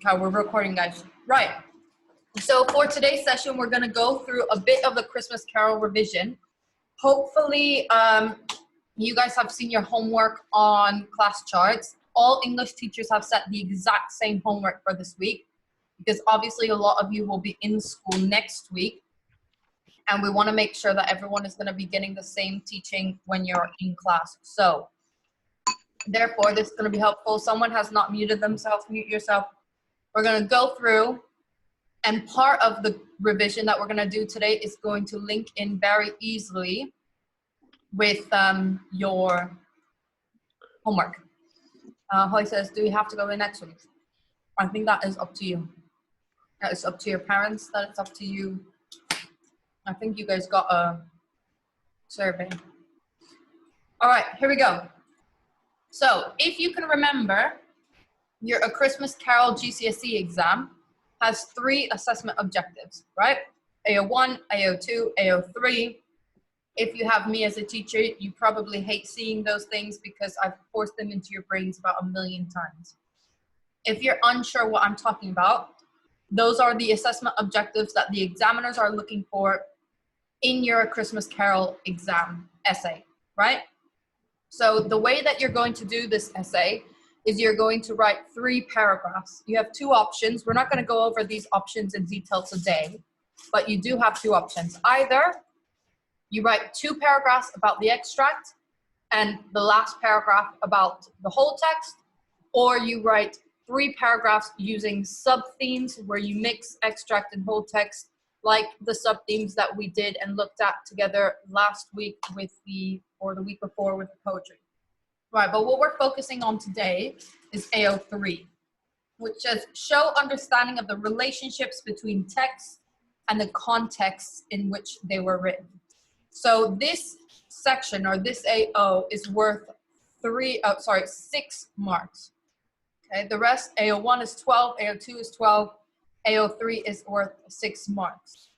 Okay, we're recording, guys. Right. So for today's session, we're going to go through a bit of the Christmas Carol revision. Hopefully, you guys have seen your homework on class charts. All English teachers have set the exact same homework for this week because obviously a lot of you will be in school next week. And we want to make sure that everyone is going to be getting the same teaching when you're in class. So therefore, this is going to be helpful. Someone has not muted themselves. Mute yourself. We're going to go through, and part of the revision that we're going to do today is going to link in very easily with your homework. Holly says, do we have to go in next week? I think that is up to you. That is up to your parents. That is up to you. I think you guys got a survey. All right, here we go. So if you can remember, your A Christmas Carol GCSE exam has 3 assessment objectives, right? AO1, AO2, AO3. If you have me as a teacher, you probably hate seeing those things because I've forced them into your brains about 1,000,000 times. If you're unsure what I'm talking about, those are the assessment objectives that the examiners are looking for in your Christmas Carol exam essay, right? So the way that you're going to do this essay is you're going to write 3 paragraphs. You have 2 options. We're not going to go over these options in detail today, but you do have 2 options. Either you write 2 paragraphs about the extract and the last paragraph about the whole text, or you write 3 paragraphs using sub-themes where you mix extract and whole text, like the sub-themes that we did and looked at together last week with the week before with the poetry. Right, but what we're focusing on today is AO3, which says show understanding of the relationships between text and the contexts in which they were written. So this section, or this AO, is worth 6 marks. Okay, the rest, AO1 is 12, AO2 is 12, AO3 is worth 6 marks.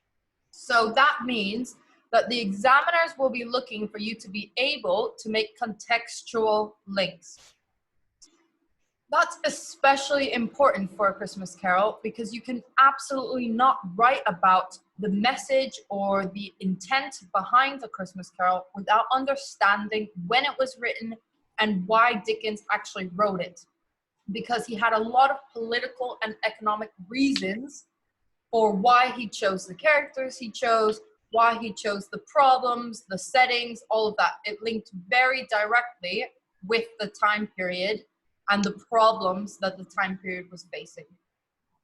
So that means that the examiners will be looking for you to be able to make contextual links. That's especially important for A Christmas Carol because you can absolutely not write about the message or the intent behind A Christmas Carol without understanding when it was written and why Dickens actually wrote it. Because he had a lot of political and economic reasons for why he chose the characters he chose, why he chose the problems, the settings, all of that. It linked very directly with the time period and the problems that the time period was facing.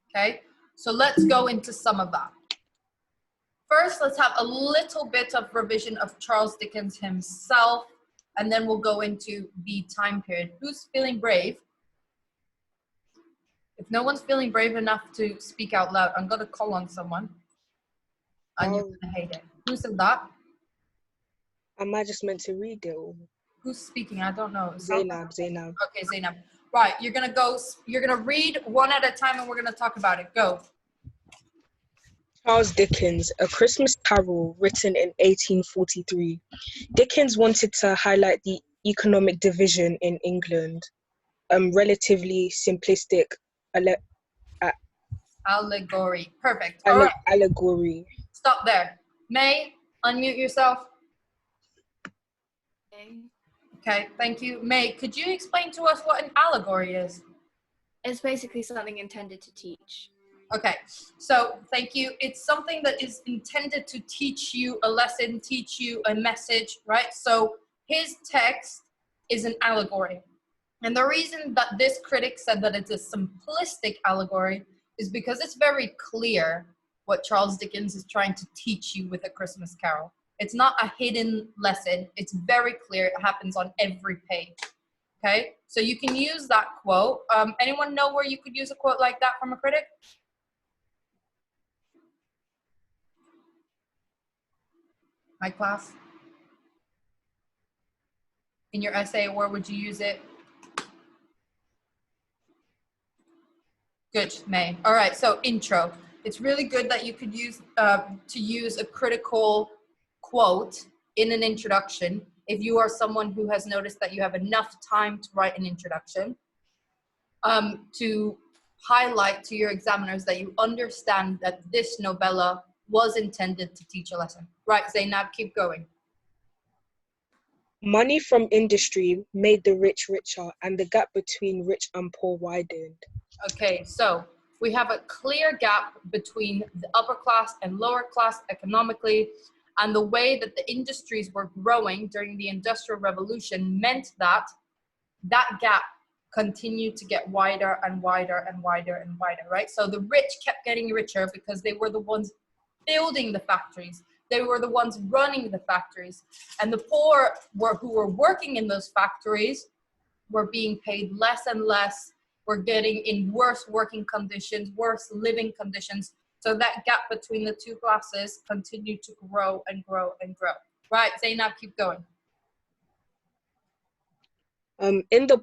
Okay, so let's go into some of that. First, let's have a little bit of revision of Charles Dickens himself, and then we'll go into the time period. Who's feeling brave? If no one's feeling brave enough to speak out loud, I'm going to call on someone. And you're going to hate it. Who said that? Am I just meant to read it? Or? Who's speaking? I don't know. Zainab. Okay, Zainab. Right, you're going to read one at a time and we're going to talk about it. Go. Charles Dickens, A Christmas Carol, written in 1843. Dickens wanted to highlight the economic division in England. Relatively simplistic Allegory. Perfect. All right. Allegory. Stop there. May, unmute yourself. Okay, thank you. May, could you explain to us what an allegory is? It's basically something intended to teach. Okay, so thank you. It's something that is intended to teach you a lesson, teach you a message, right? So his text is an allegory. And the reason that this critic said that it's a simplistic allegory is because it's very clear what Charles Dickens is trying to teach you with A Christmas Carol. It's not a hidden lesson. It's very clear. It happens on every page. Okay, so you can use that quote. Anyone know where you could use a quote like that from a critic? My class? In your essay, where would you use it? Good, May. All right, so intro. It's really good that you could use to use a critical quote in an introduction if you are someone who has noticed that you have enough time to write an introduction, to highlight to your examiners that you understand that this novella was intended to teach a lesson. Right, Zainab, keep going. Money from industry made the rich richer, and the gap between rich and poor widened. Okay, so we have a clear gap between the upper class and lower class economically, and the way that the industries were growing during the Industrial Revolution meant that that gap continued to get wider and wider and wider and wider, right? So the rich kept getting richer because they were the ones building the factories. They were the ones running the factories. And the poor who were working in those factories were being paid less and less, were getting in worse working conditions, worse living conditions. So that gap between the two classes continued to grow and grow and grow. Right, Zainab, keep going. In the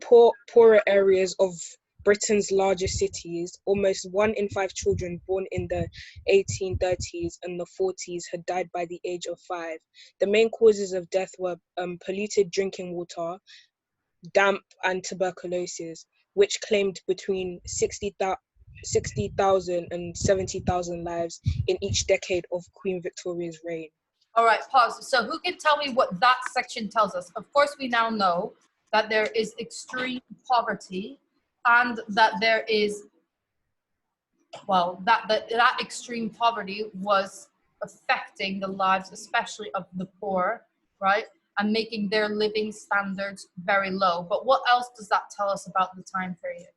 poorer areas of Britain's larger cities, almost 1 in 5 children born in the 1830s and the 40s had died by the age of 5. The main causes of death were polluted drinking water, damp, and tuberculosis, which claimed between 60,000 and 70,000 lives in each decade of Queen Victoria's reign. All right, pause. So who can tell me what that section tells us? Of course, we now know that there is extreme poverty and that there is, well, that extreme poverty was affecting the lives, especially of the poor, right? And making their living standards very low. But what else does that tell us about the time period?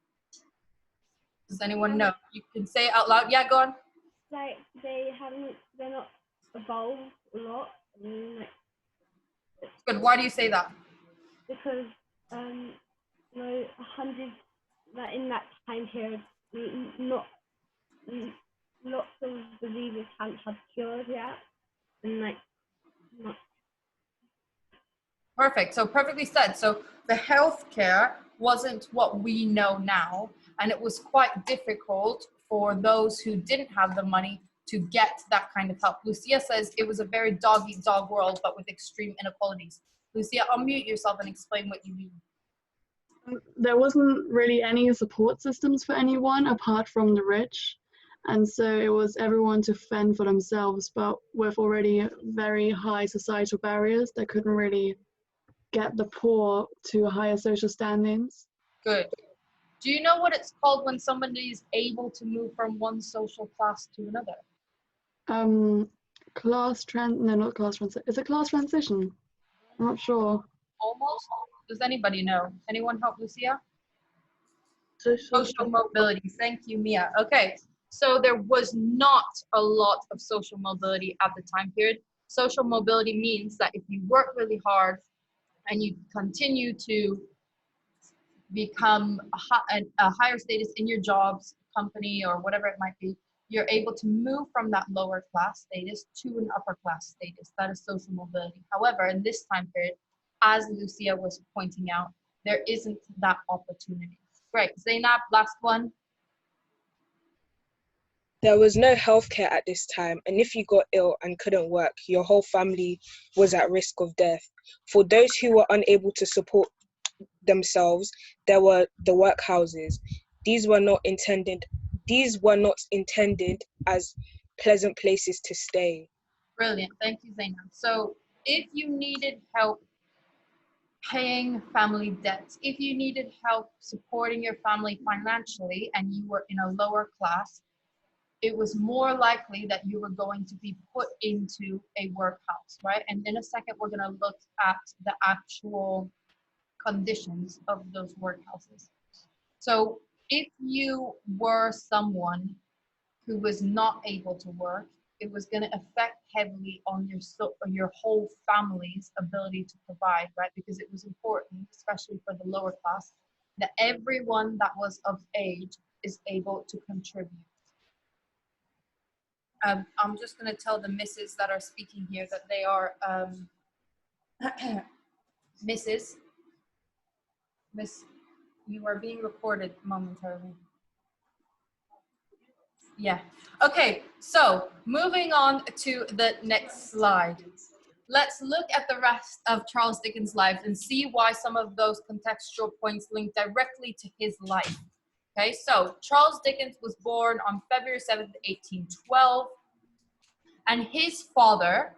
Does anyone know? You can say it out loud. Yeah, go on. Like they're not evolved a lot. Like, Good. Why do you say that? because hundreds, like in that time period, not lots of diseases hadn't had cures yet, and like not. Perfect. So perfectly said. So the healthcare wasn't what we know now, and it was quite difficult for those who didn't have the money to get that kind of help. Lucia says it was a very dog-eat-dog world, but with extreme inequalities. Lucia, unmute yourself and explain what you mean. There wasn't really any support systems for anyone apart from the rich, and so it was everyone to fend for themselves, but with already very high societal barriers that couldn't really get the poor to higher social standings. Good. Do you know what it's called when somebody is able to move from one social class to another? Not class transition. Is it class transition? I'm not sure. Almost. Does anybody know? Anyone help Lucia? Social mobility. Thank you, Mia. Okay. So there was not a lot of social mobility at the time period. Social mobility means that if you work really hard and you continue to become a higher status in your jobs, company, or whatever it might be, you're able to move from that lower class status to an upper class status. That is social mobility. However, in this time period, as Lucia was pointing out, there isn't that opportunity. Great. Zainab, last one. There was no healthcare at this time, and if you got ill and couldn't work, your whole family was at risk of death. For those who were unable to support themselves, there were the workhouses. These were not intended as pleasant places to stay. Brilliant. Thank you, Zainab. So if you needed help paying family debts, if you needed help supporting your family financially and you were in a lower class, it was more likely that you were going to be put into a workhouse, right? And in a second, we're going to look at the actual conditions of those workhouses. So if you were someone who was not able to work, it was going to affect heavily on your whole family's ability to provide, right? Because it was important, especially for the lower class, that everyone that was of age is able to contribute. I'm just going to tell the misses that are speaking here that they are Miss, you are being recorded momentarily. Yeah. Okay, so moving on to the next slide. Let's look at the rest of Charles Dickens' life and see why some of those contextual points link directly to his life. Okay, so Charles Dickens was born on February 7th, 1812, and his father,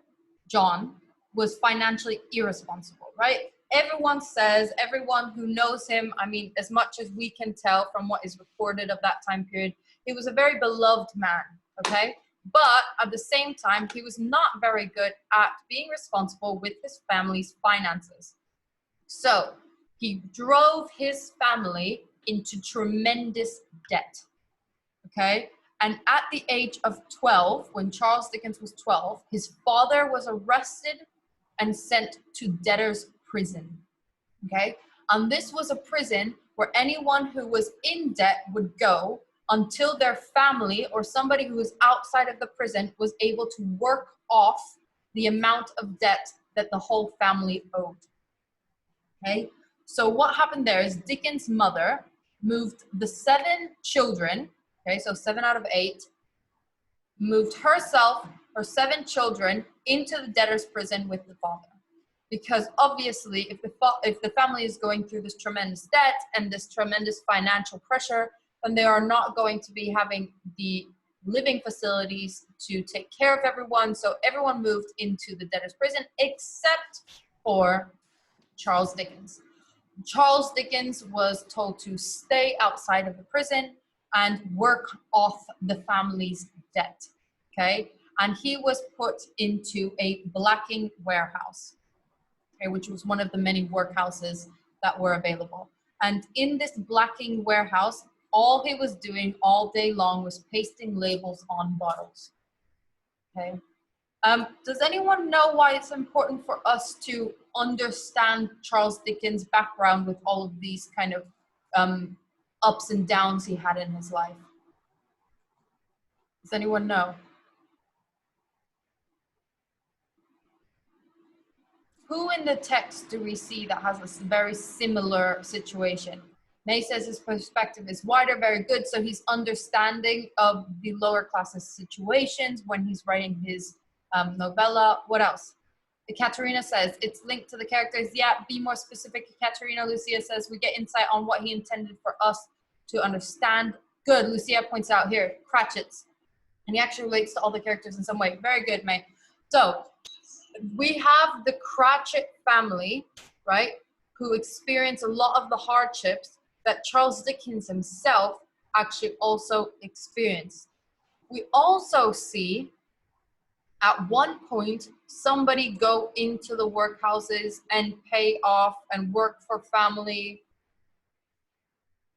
John, was financially irresponsible, right? Everyone says, everyone who knows him, I mean, as much as we can tell from what is recorded of that time period, he was a very beloved man, okay? But at the same time, he was not very good at being responsible with his family's finances. So he drove his family into tremendous debt, okay? And at the age of 12, when Charles Dickens was 12, his father was arrested and sent to debtor's prison, okay? And this was a prison where anyone who was in debt would go until their family or somebody who was outside of the prison was able to work off the amount of debt that the whole family owed, okay? So what happened there is Dickens' mother moved the 7 children, okay, so 7 out of 8, moved herself, her 7 children, into the debtor's prison with the father. Because obviously, if the family is going through this tremendous debt and this tremendous financial pressure, then they are not going to be having the living facilities to take care of everyone. So everyone moved into the debtor's prison except for Charles Dickens. Charles Dickens was told to stay outside of the prison and work off the family's debt, okay? And he was put into a blacking warehouse, okay, which was one of the many workhouses that were available. And in this blacking warehouse, all he was doing all day long was pasting labels on bottles, okay? Does anyone know why it's important for us to understand Charles Dickens' background with all of these kind of ups and downs he had in his life? Does anyone know? Who in the text do we see that has a very similar situation? May says his perspective is wider, very good, so he's understanding of the lower classes situations when he's writing his novella. What else? Katerina says it's linked to the characters. Yeah, be more specific, Katerina. Lucia says we get insight on what he intended for us to understand. Good. Lucia points out here, Cratchits. And he actually relates to all the characters in some way. Very good, May. So we have the Cratchit family, right, who experience a lot of the hardships that Charles Dickens himself actually also experienced. We also see at one point somebody go into the workhouses and pay off and work for family.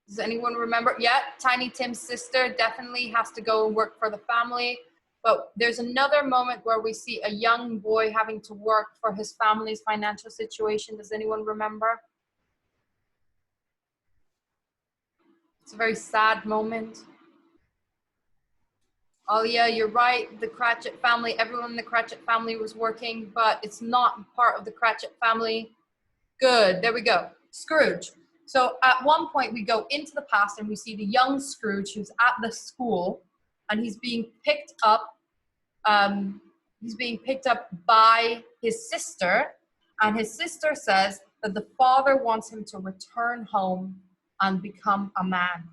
Does anyone remember? Yeah, Tiny Tim's sister definitely has to go and work for the family. But there's another moment where we see a young boy having to work for his family's financial situation. Does anyone remember? It's a very sad moment. Oh yeah, you're right. The Cratchit family, everyone in the Cratchit family was working, but it's not part of the Cratchit family. Good, there we go. Scrooge. So at one point we go into the past and we see the young Scrooge who's at the school and he's being picked up. He's being picked up by his sister, and his sister says that the father wants him to return home and become a man.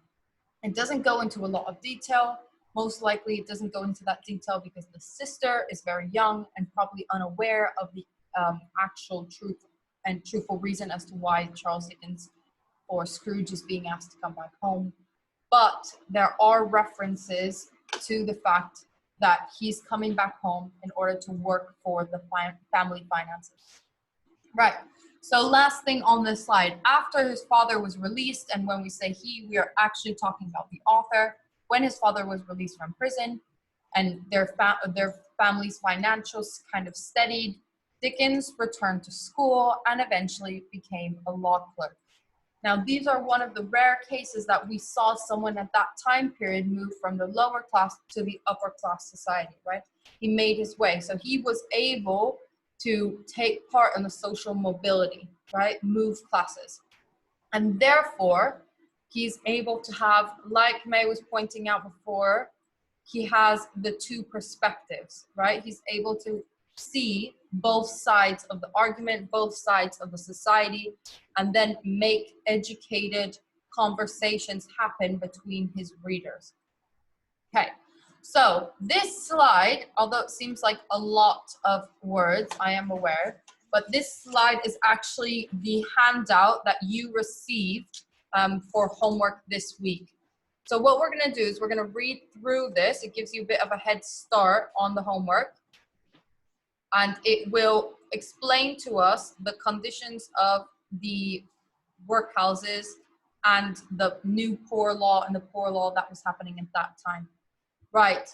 It doesn't go into a lot of detail. Most likely it doesn't go into that detail because the sister is very young and probably unaware of the actual truth and truthful reason as to why Charles Dickens or Scrooge is being asked to come back home. But there are references to the fact that he's coming back home in order to work for the family finances. Right. So last thing on this slide, after his father was released, and when we say he, we are actually talking about the author. When his father was released from prison and their family's financials kind of steadied, Dickens returned to school and eventually became a law clerk. Now, these are one of the rare cases that we saw someone at that time period move from the lower class to the upper class society, right? He made his way. So he was able to take part in the social mobility, right? Move classes. And therefore, he's able to have, like May was pointing out before, he has the two perspectives, right? He's able to see both sides of the argument, both sides of the society, and then make educated conversations happen between his readers. Okay, so this slide, although it seems like a lot of words, I am aware, but this slide is actually the handout that you received for homework this week. So what we're gonna do is we're gonna read through this. It gives you a bit of a head start on the homework, and it will explain to us the conditions of the workhouses and the new poor law and the poor law that was happening at that time. Right,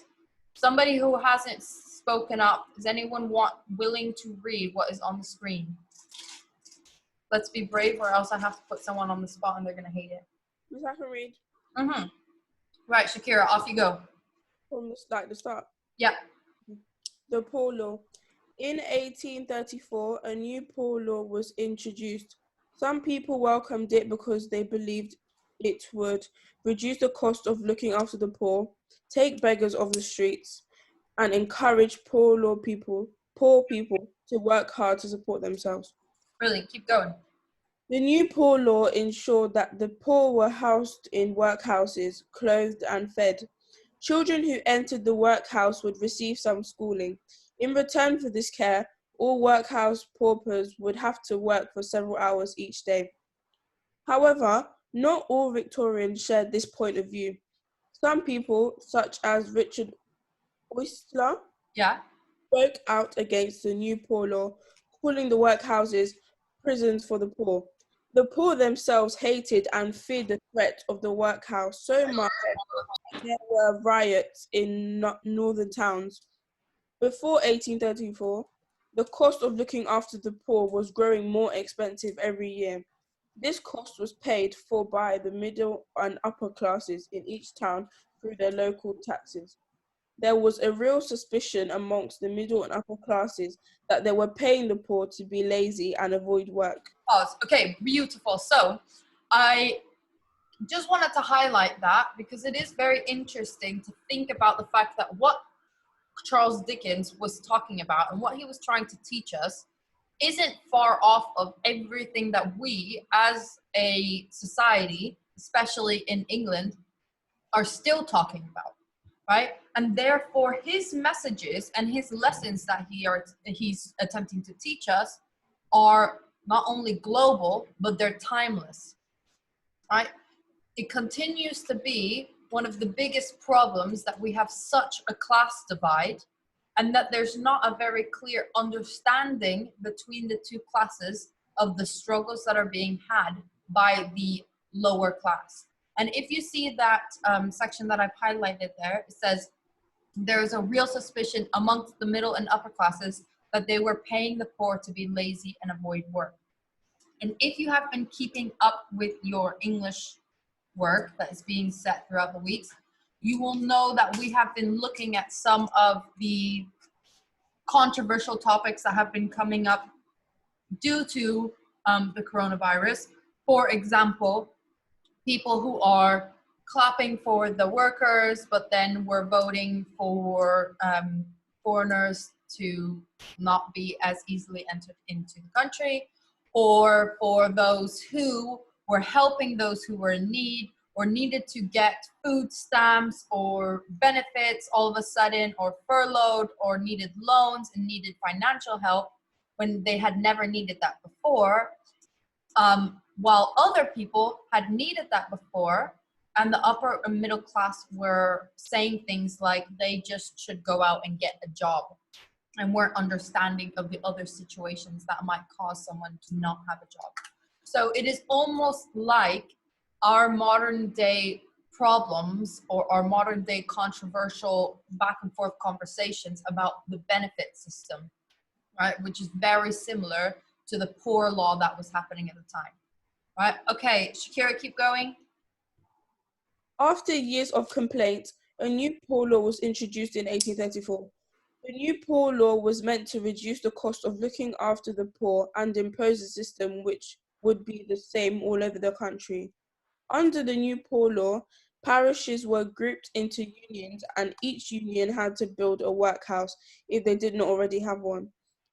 somebody who hasn't spoken up, is anyone willing to read what is on the screen? Let's be brave, or else I have to put someone on the spot and they're gonna hate it. Yes, I can read Right, Shakira, off you go. from the start. Yeah. The Poor Law. In 1834, a new poor law was introduced. Some people welcomed it because they believed it would reduce the cost of looking after the poor, take beggars off the streets, and encourage poor people to work hard to support themselves. Brilliant, keep going. The new poor law ensured that the poor were housed in workhouses, clothed and fed. Children who entered the workhouse would receive some schooling. In return for this care, all workhouse paupers would have to work for several hours each day. However, not all Victorians shared this point of view. Some people, such as Richard Oastler, spoke out against the new poor law, calling the workhouses prisons for the poor. The poor themselves hated and feared the threat of the workhouse so much that there were riots in northern towns. Before 1834, the cost of looking after the poor was growing more expensive every year. This cost was paid for by the middle and upper classes in each town through their local taxes. There was a real suspicion amongst the middle and upper classes that they were paying the poor to be lazy and avoid work. Pause. Okay, beautiful. So I just wanted to highlight that because it is very interesting to think about the fact that what Charles Dickens was talking about and what he was trying to teach us isn't far off of everything that we as a society, especially in England, are still talking about, right? And therefore his messages and his lessons that he's attempting to teach us are not only global, but they're timeless, right? It continues to be one of the biggest problems that we have such a class divide and that there's not a very clear understanding between the two classes of the struggles that are being had by the lower class. And if you see that section that I've highlighted there, it says there is a real suspicion amongst the middle and upper classes that they were paying the poor to be lazy and avoid work. And if you have been keeping up with your English work that is being set throughout the weeks, you will know that we have been looking at some of the controversial topics that have been coming up due to the coronavirus. For example, people who are clapping for the workers, but then were voting for foreigners to not be as easily entered into the country, or for those who were helping those who were in need or needed to get food stamps or benefits all of a sudden, or furloughed, or needed loans and needed financial help when they had never needed that before, while other people had needed that before, and the upper and middle class were saying things like they just should go out and get a job and weren't understanding of the other situations that might cause someone to not have a job. So it is almost like our modern day problems or our modern day controversial back and forth conversations about the benefit system, right? Which is very similar to the poor law that was happening at the time, right? Okay, Shakira, keep going. After years of complaints, a new poor law was introduced in 1834. The new poor law was meant to reduce the cost of looking after the poor and impose a system which would be the same all over the country. Under the new poor law, parishes were grouped into unions and each union had to build a workhouse if they did not already have one.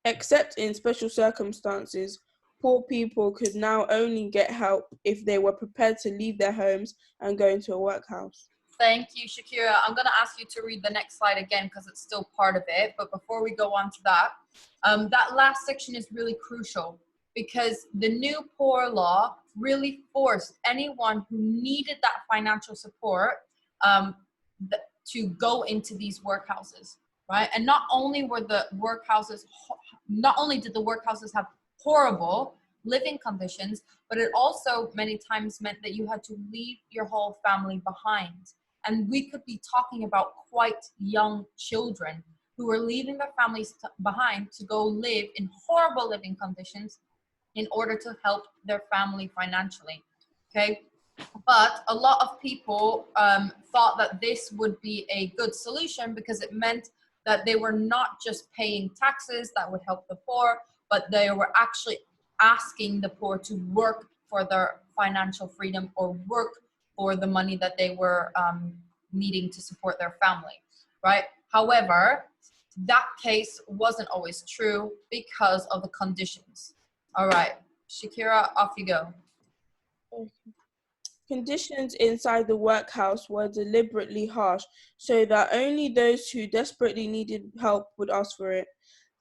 Except in special circumstances, poor people could now only get help if they were prepared to leave their homes and go into a workhouse. Thank you, Shakira. I'm going to ask you to read the next slide again because it's still part of it. But before we go on to that, that last section is really crucial because the new poor law really forced anyone who needed that financial support to go into these workhouses, right? And not only did the workhouses have horrible living conditions, but it also many times meant that you had to leave your whole family behind. And we could be talking about quite young children who were leaving their families behind to go live in horrible living conditions in order to help their family financially, okay? But a lot of people thought that this would be a good solution because it meant that they were not just paying taxes that would help the poor, but they were actually asking the poor to work for their financial freedom or work for the money that they were needing to support their family, right? However, that case wasn't always true because of the conditions. All right, Shakira, off you go. Conditions inside the workhouse were deliberately harsh so that only those who desperately needed help would ask for it.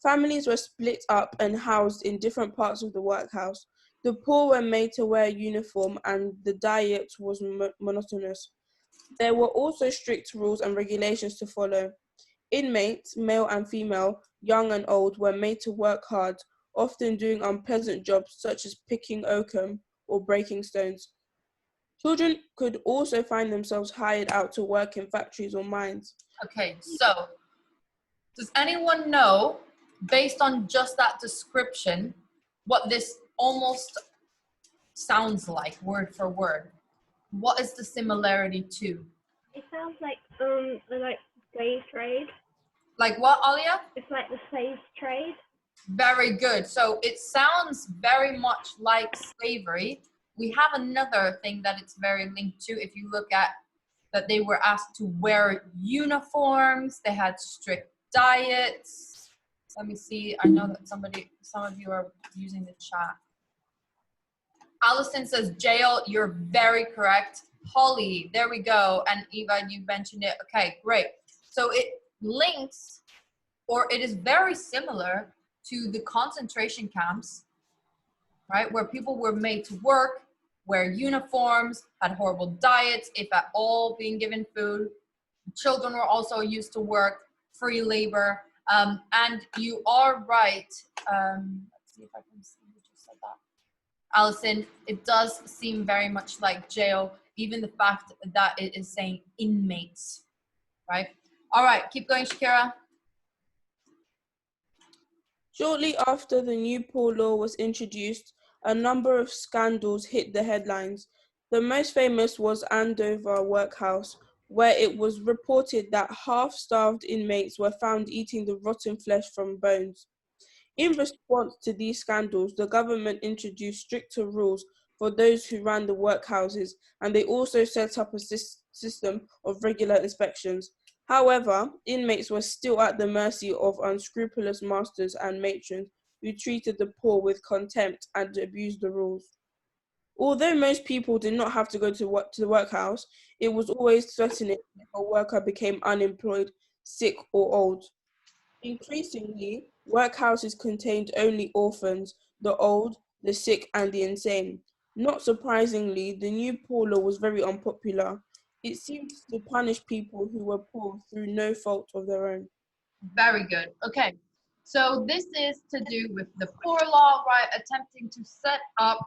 Families were split up and housed in different parts of the workhouse. The poor were made to wear a uniform and the diet was monotonous. There were also strict rules and regulations to follow. Inmates, male and female, young and old, were made to work hard, often doing unpleasant jobs such as picking oakum or breaking stones. Children could also find themselves hired out to work in factories or mines. Okay, so does anyone know, based on just that description, what this almost sounds like, word for word? What is the similarity to? It sounds like slave trade. Like what, Alia? It's like the slave trade. Very good. So it sounds very much like slavery. We have another thing that it's very linked to. If you look at that, they were asked to wear uniforms. They had strict diets. Let me see. I know that some of you are using the chat. Allison says jail. You're very correct. Holly, there we go. And Eva, you mentioned it. Okay, great. So it links, or it is very similar to the concentration camps, right? Where people were made to work, wear uniforms, had horrible diets, if at all being given food. Children were also used to work, free labor. And you are right. Let's see if I can see who just said that. Allison, it does seem very much like jail, even the fact that it is saying inmates, right? All right, keep going, Shakira. Shortly after the new poor law was introduced, a number of scandals hit the headlines. The most famous was Andover Workhouse, where it was reported that half-starved inmates were found eating the rotten flesh from bones. In response to these scandals, the government introduced stricter rules for those who ran the workhouses, and they also set up a system of regular inspections. However, inmates were still at the mercy of unscrupulous masters and matrons who treated the poor with contempt and abused the rules. Although most people did not have to go to the workhouse, it was always threatening if a worker became unemployed, sick, or old. Increasingly, workhouses contained only orphans, the old, the sick, and the insane. Not surprisingly, the new poor law was very unpopular. It seemed to punish people who were poor through no fault of their own. Very good. Okay. So this is to do with the poor law, right? Attempting to set up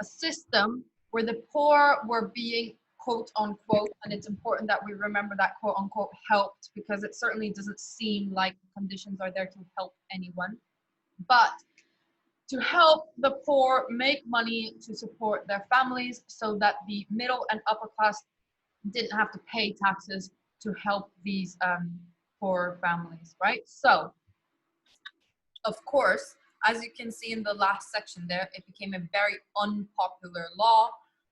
a system where the poor were being quote unquote, and it's important that we remember that quote unquote helped, because it certainly doesn't seem like the conditions are there to help anyone, but to help the poor make money to support their families so that the middle and upper class didn't have to pay taxes to help these poor families, right? So, of course, as you can see in the last section there, it became a very unpopular law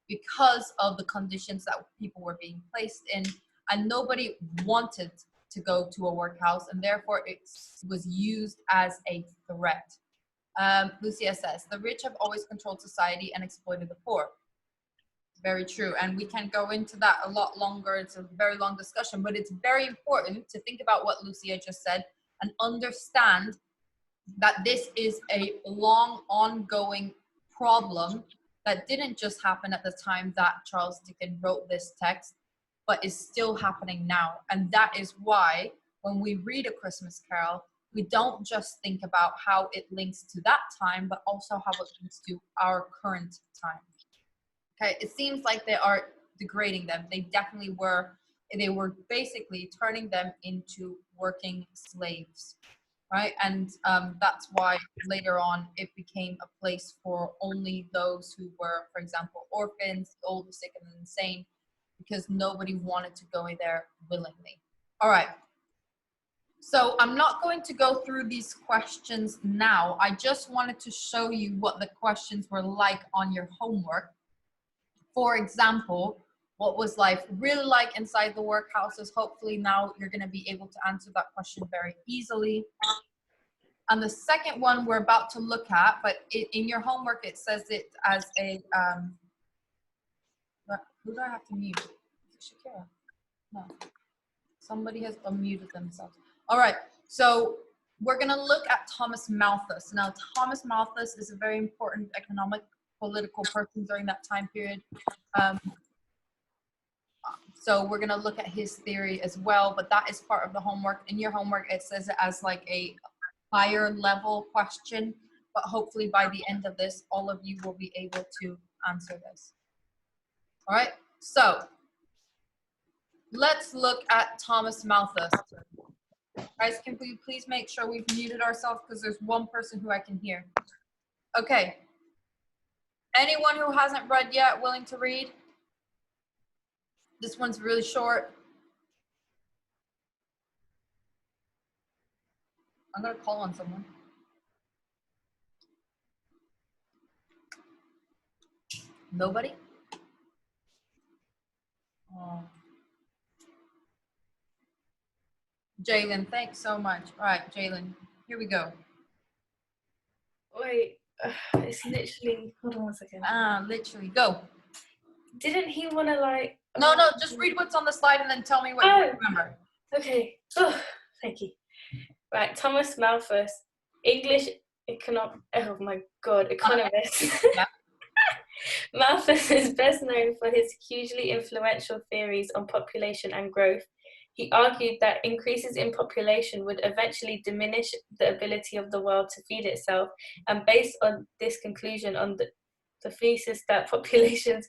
because of the conditions that people were being placed in, and nobody wanted to go to a workhouse, and therefore it was used as a threat. Lucia says, the rich have always controlled society and exploited the poor. Very true. And we can go into that a lot longer. It's a very long discussion, but it's very important to think about what Lucia just said and understand that this is a long, ongoing problem that didn't just happen at the time that Charles Dickens wrote this text, but is still happening now. And that is why when we read A Christmas Carol, we don't just think about how it links to that time, but also how it links to our current time. Okay, it seems like they are degrading them. They definitely were. They were basically turning them into working slaves, right? And that's why later on it became a place for only those who were, for example, orphans, old, sick, and insane, because nobody wanted to go in there willingly. All right. So I'm not going to go through these questions now. I just wanted to show you what the questions were like on your homework. For example, what was life really like inside the workhouses? Hopefully now you're going to be able to answer that question very easily. And the second one we're about to look at, but in your homework it says it as a, who do I have to mute? Shakira? No. Somebody has unmuted themselves. All right, so we're going to look at Thomas Malthus. Now, Thomas Malthus is a very important economic, political person during that time period. So we're going to look at his theory as well, but that is part of the homework. In your homework, it says it as like a higher level question, but hopefully by the end of this, all of you will be able to answer this. All right, so let's look at Thomas Malthus. Guys, can we please make sure we've muted ourselves because there's one person who I can hear. Okay. Anyone who hasn't read yet, willing to read? This one's really short. I'm going to call on someone. Nobody? Oh. Jalen, thanks so much. All right, Jalen, here we go. Wait, it's literally, hold on one second. Literally, go. Didn't he want to like... No, just read what's on the slide and then tell me what you remember. Okay, oh, thank you. Right, Thomas Malthus, English economist. Yeah. Malthus is best known for his hugely influential theories on population and growth. He argued that increases in population would eventually diminish the ability of the world to feed itself, and based on this conclusion on the thesis that populations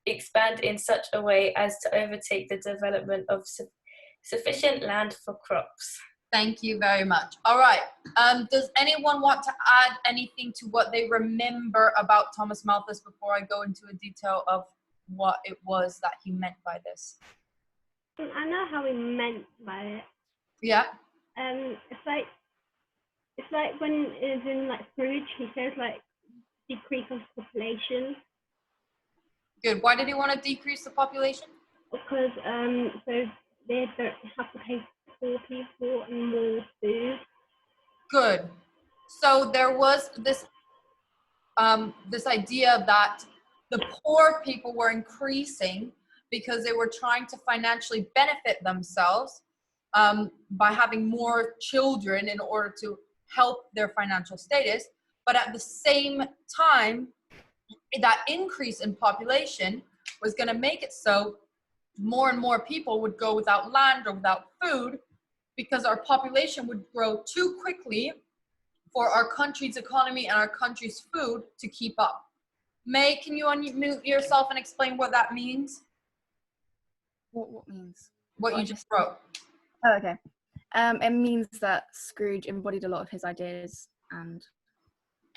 expand in such a way as to overtake the development of sufficient land for crops. Thank you very much. All right. Does anyone want to add anything to what they remember about Thomas Malthus before I go into a detail of what it was that he meant by this? I know how he meant by it. Yeah. It's like when it's in like Scrooge, he says like decrease of population. Good. Why did he want to decrease the population? Because so they don't have to pay poor people and more food. Good. So there was this this idea that the poor people were increasing because they were trying to financially benefit themselves by having more children in order to help their financial status. But at the same time, that increase in population was going to make it so more and more people would go without land or without food because our population would grow too quickly for our country's economy and our country's food to keep up. May, can you unmute yourself and explain what that means? What means? What you just wrote. Oh, okay. It means that Scrooge embodied a lot of his ideas and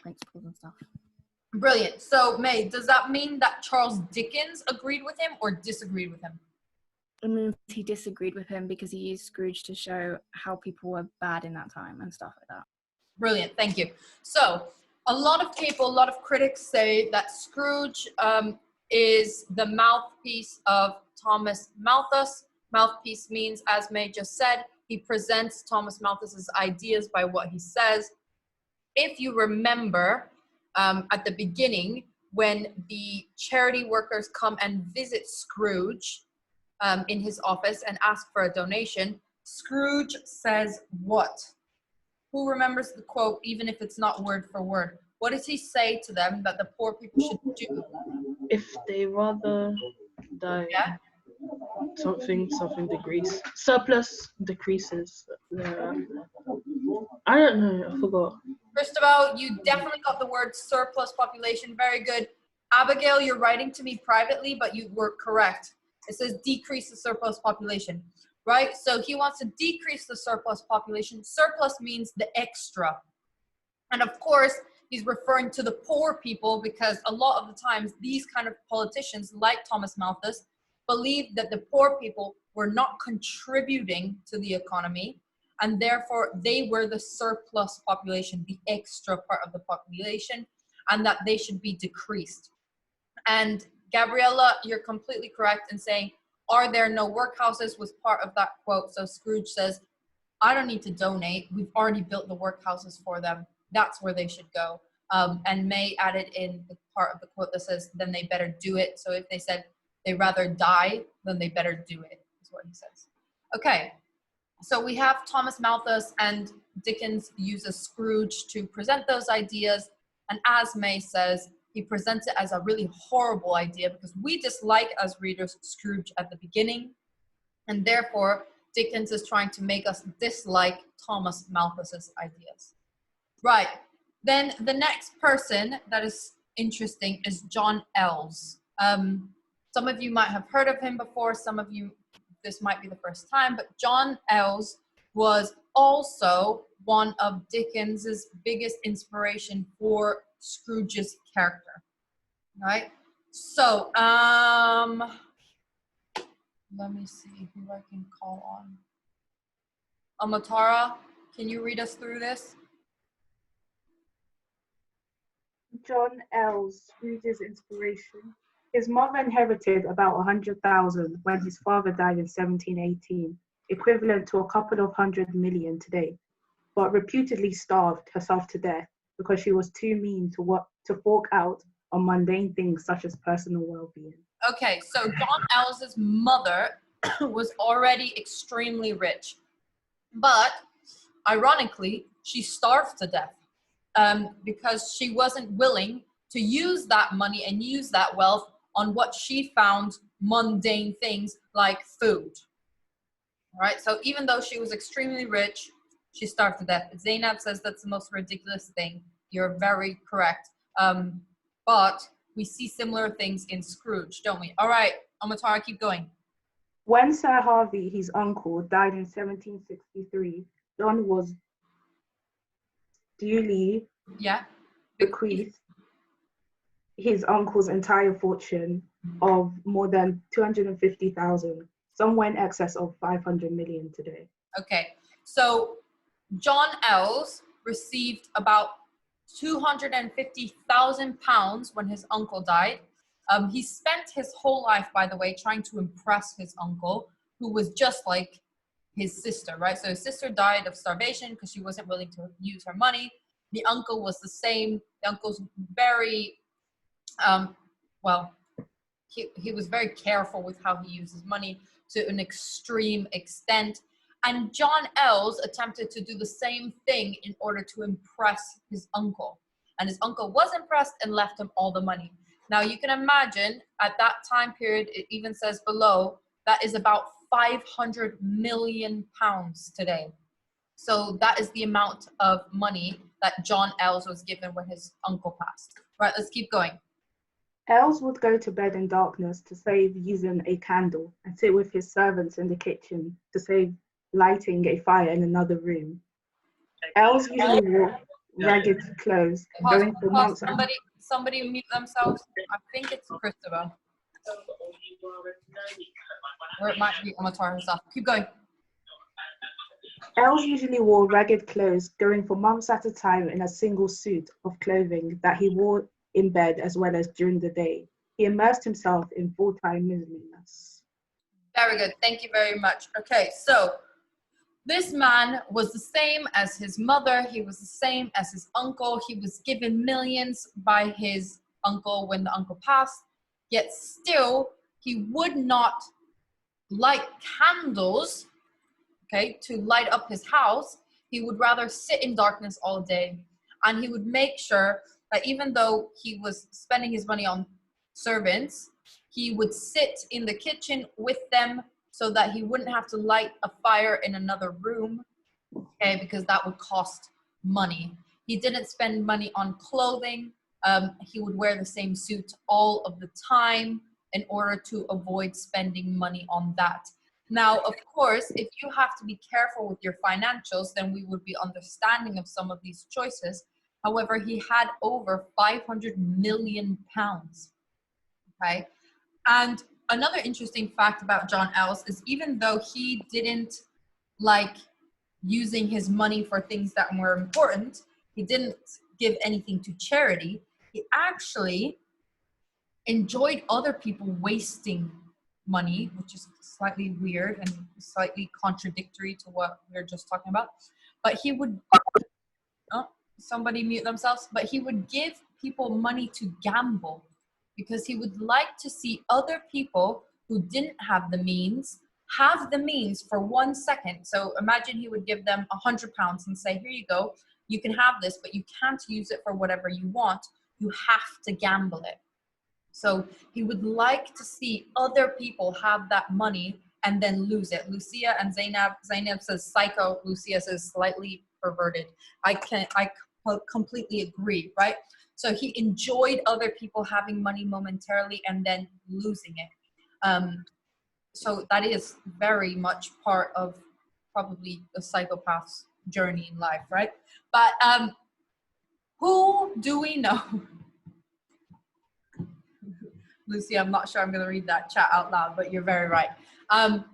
principles and stuff. Brilliant. So, May, does that mean that Charles Dickens agreed with him or disagreed with him? It means he disagreed with him because he used Scrooge to show how people were bad in that time and stuff like that. Brilliant. Thank you. So, a lot of critics say that Scrooge is the mouthpiece of Thomas Malthus. Mouthpiece means, as May just said, he presents Thomas Malthus's ideas by what he says. if you remember at the beginning, when the charity workers come and visit Scrooge in his office and ask for a donation, Scrooge says what? Who remembers the quote, even if it's not word for word? What does he say to them that the poor people should do? If they rather die, Yeah? something decrease. Surplus decreases. I don't know. I forgot. First of all, you definitely got the word surplus population. Very good. Abigail, you're writing to me privately, but you were correct. It says decrease the surplus population, right? So he wants to decrease the surplus population. Surplus means the extra. And of course, he's referring to the poor people because a lot of the times these kind of politicians like Thomas Malthus believed that the poor people were not contributing to the economy, and therefore they were the surplus population, the extra part of the population, and that they should be decreased. And Gabriella, you're completely correct in saying, are there no workhouses was part of that quote. So Scrooge says, I don't need to donate. We've already built the workhouses for them. That's where they should go. And May added in the part of the quote that says, then they better do it. So if they said they rather die, then they better do it, is what he says. Okay, so we have Thomas Malthus, and Dickens uses Scrooge to present those ideas. And as May says, he presents it as a really horrible idea because we dislike, as readers, Scrooge at the beginning. And therefore, Dickens is trying to make us dislike Thomas Malthus's ideas. Right. Then the next person that is interesting is John Ells. Some of you might have heard of him before. Some of you, this might be the first time. But John Ells was also one of Dickens's biggest inspiration for Scrooge's character. Right. So, let me see who I can call on. Amatara, can you read us through this? John Ells, Scrooge's inspiration. His mother inherited about 100,000 when his father died in 1718, equivalent to a couple of 100 million today, but reputedly starved herself to death because she was too mean to fork out on mundane things such as personal well-being. Okay, so John Ells's mother was already extremely rich, but ironically, she starved to death because she wasn't willing to use that money and use that wealth on what she found mundane things like food. All right, so even though she was extremely rich, she starved to death. Zainab says that's the most ridiculous thing. You're very correct. But we see similar things in Scrooge, don't we? All right, Amatara, keep going. When Sir Harvey, his uncle, died in 1763, John was duly bequeathed his uncle's entire fortune of more than 250,000, somewhere in excess of 500 million today. Okay, so John Ells received about £250,000 when his uncle died. He spent his whole life, by the way, trying to impress his uncle, who was just like his sister, right? So his sister died of starvation because she wasn't willing to use her money. The uncle was the same. The uncle's very, he was very careful with how he used his money to an extreme extent. And John Ells attempted to do the same thing in order to impress his uncle. And his uncle was impressed and left him all the money. Now you can imagine at that time period, it even says below, that is about 500 million pounds today. So that is the amount of money that John Ells was given when his uncle passed. Right, let's keep going. Ells would go to bed in darkness to save using a candle and sit with his servants in the kitchen to save lighting a fire in another room. Ells usually wore ragged clothes, going for months. Somebody mute themselves. I think it's Christopher. Or it might be Amatar herself. Keep going. Ells usually wore ragged clothes, going for months at a time in a single suit of clothing that he wore in bed as well as during the day. He immersed himself in full-time miserliness. Very good. Thank you very much. Okay, so This man was the same as his mother. He was the same as his uncle. He was given millions by his uncle when the uncle passed, yet still he would not light candles, okay, to light up his house. He would rather sit in darkness all day. And he would make sure that even though he was spending his money on servants, he would sit in the kitchen with them so that he wouldn't have to light a fire in another room, okay, because that would cost money. He didn't spend money on clothing. He would wear the same suit all of the time in order to avoid spending money on that. Now, of course, if you have to be careful with your financials, then we would be understanding of some of these choices. However, he had over 500 million pounds, okay? And another interesting fact about John Ells is even though he didn't like using his money for things that were important, he didn't give anything to charity, he actually enjoyed other people wasting money, which is slightly weird and slightly contradictory to what we were just talking about. But he would, oh, somebody mute themselves, but he would give people money to gamble because he would like to see other people who didn't have the means for 1 second. So imagine he would give them £100 and say, here you go, you can have this, but you can't use it for whatever you want. You have to gamble it. So he would like to see other people have that money and then lose it. Lucia and Zainab says psycho, Lucia says slightly perverted. I completely agree, right? So he enjoyed other people having money momentarily and then losing it. So that is very much part of probably a psychopath's journey in life, right? But who do we know? Lucy, I'm not sure I'm going to read that chat out loud, but you're very right.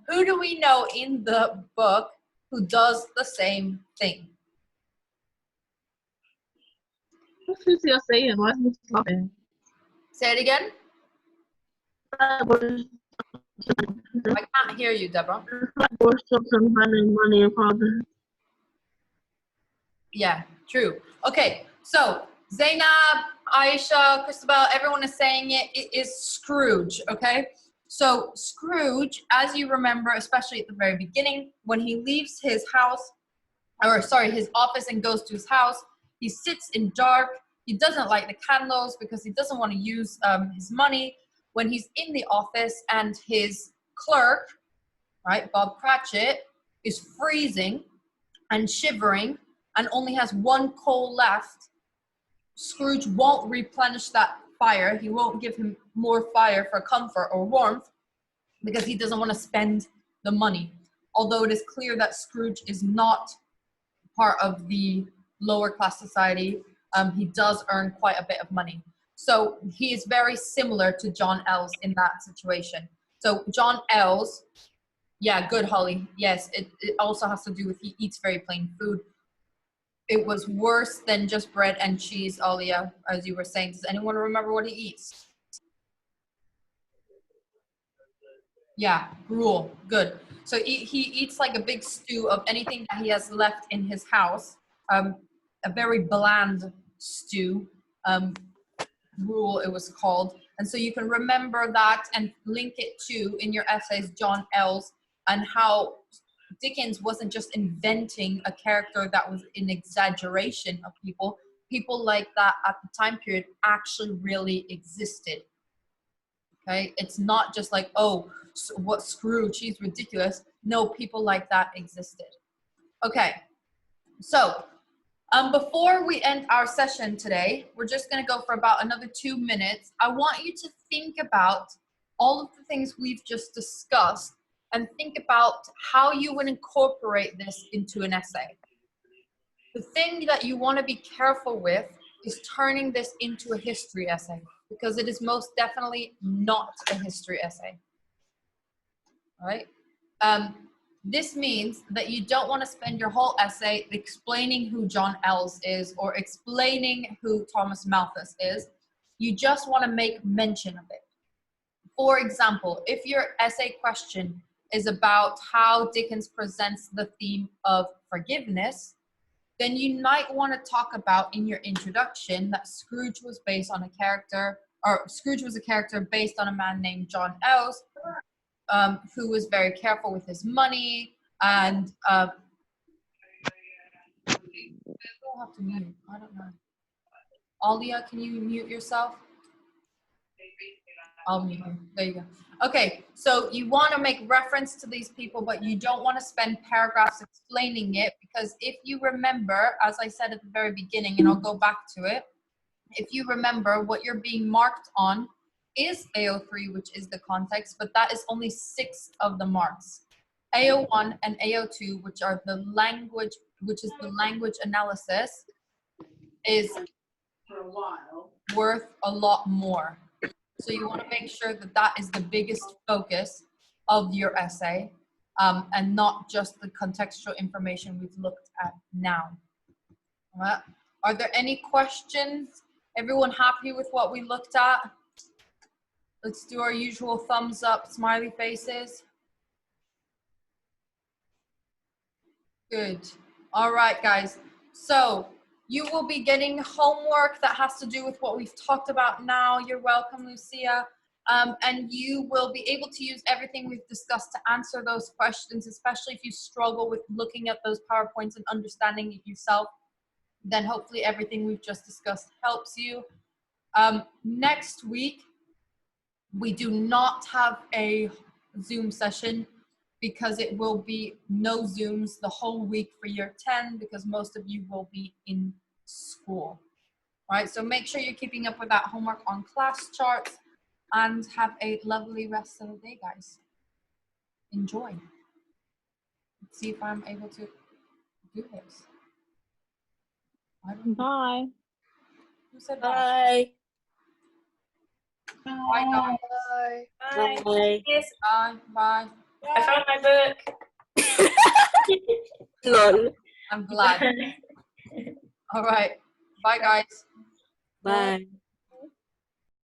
Who do we know in the book who does the same thing? What's Lucy saying? Why is he laughing? Say it again. I can't hear you, Deborah. Money, father. Yeah, true. Okay, so Zainab, Aisha, Christabel, everyone is saying it. It is Scrooge, okay? So Scrooge, as you remember, especially at the very beginning, when he leaves his house, his office and goes to his house, he sits in dark. He doesn't light the candles because he doesn't want to use his money. When he's in the office and his clerk, right, Bob Cratchit, is freezing and shivering and only has one coal left, Scrooge won't replenish that fire. He won't give him more fire for comfort or warmth because he doesn't want to spend the money. Although it is clear that Scrooge is not part of the lower class society, he does earn quite a bit of money. So he is very similar to John Ells in that situation. So John Ells, yeah, good, Holly. Yes, it also has to do with he eats very plain food. It was worse than just bread and cheese, Alia, as you were saying. Does anyone remember what he eats? Yeah, gruel. Good. So he eats like a big stew of anything that he has left in his house. A very bland stew. Gruel, it was called. And so you can remember that and link it to, in your essays, John Ells, and how Dickens wasn't just inventing a character that was an exaggeration of people. People like that at the time period actually really existed. Okay, it's not just like, oh, what Scrooge, he's ridiculous. No, people like that existed. Okay, so before we end our session today, we're just going to go for about another 2 minutes. I want you to think about all of the things we've just discussed and think about how you would incorporate this into an essay. The thing that you want to be careful with is turning this into a history essay, because it is most definitely not a history essay. All right? This means that you don't want to spend your whole essay explaining who John Ells is or explaining who Thomas Malthus is. You just want to make mention of it. For example, if your essay question is about how Dickens presents the theme of forgiveness, then you might want to talk about in your introduction that Scrooge was based on a character, or Scrooge was a character based on a man named John Ells, who was very careful with his money, and we'll have to mute. I don't know. Alia, can you mute yourself? I'll mute you. There you go. Okay, so you want to make reference to these people, but you don't want to spend paragraphs explaining it, because if you remember, as I said at the very beginning, and I'll go back to it, if you remember, what you're being marked on is AO3, which is the context, but that is only 6 of the marks. AO1 and AO2, which are the language, which is the language analysis, is worth a lot more. So you want to make sure that that is the biggest focus of your essay, and not just the contextual information we've looked at now. Are there any questions? Everyone happy with what we looked at? Let's do our usual thumbs up, smiley faces. Good. All right, guys. So you will be getting homework that has to do with what we've talked about now. You're welcome, Lucia. And you will be able to use everything we've discussed to answer those questions, especially if you struggle with looking at those PowerPoints and understanding it yourself. Then hopefully everything we've just discussed helps you. Next week, we do not have a Zoom session, because it will be no Zooms the whole week for year 10, because most of you will be in school. All right, so make sure you're keeping up with that homework on class charts, and have a lovely rest of the day, guys. Enjoy. Let's see if I'm able to do this. Bye. Who said bye? Bye. Bye, guys. Bye. Bye. Yes, Bye. Bye. I found my book. Lol. I'm glad. All right. Bye, guys. Bye.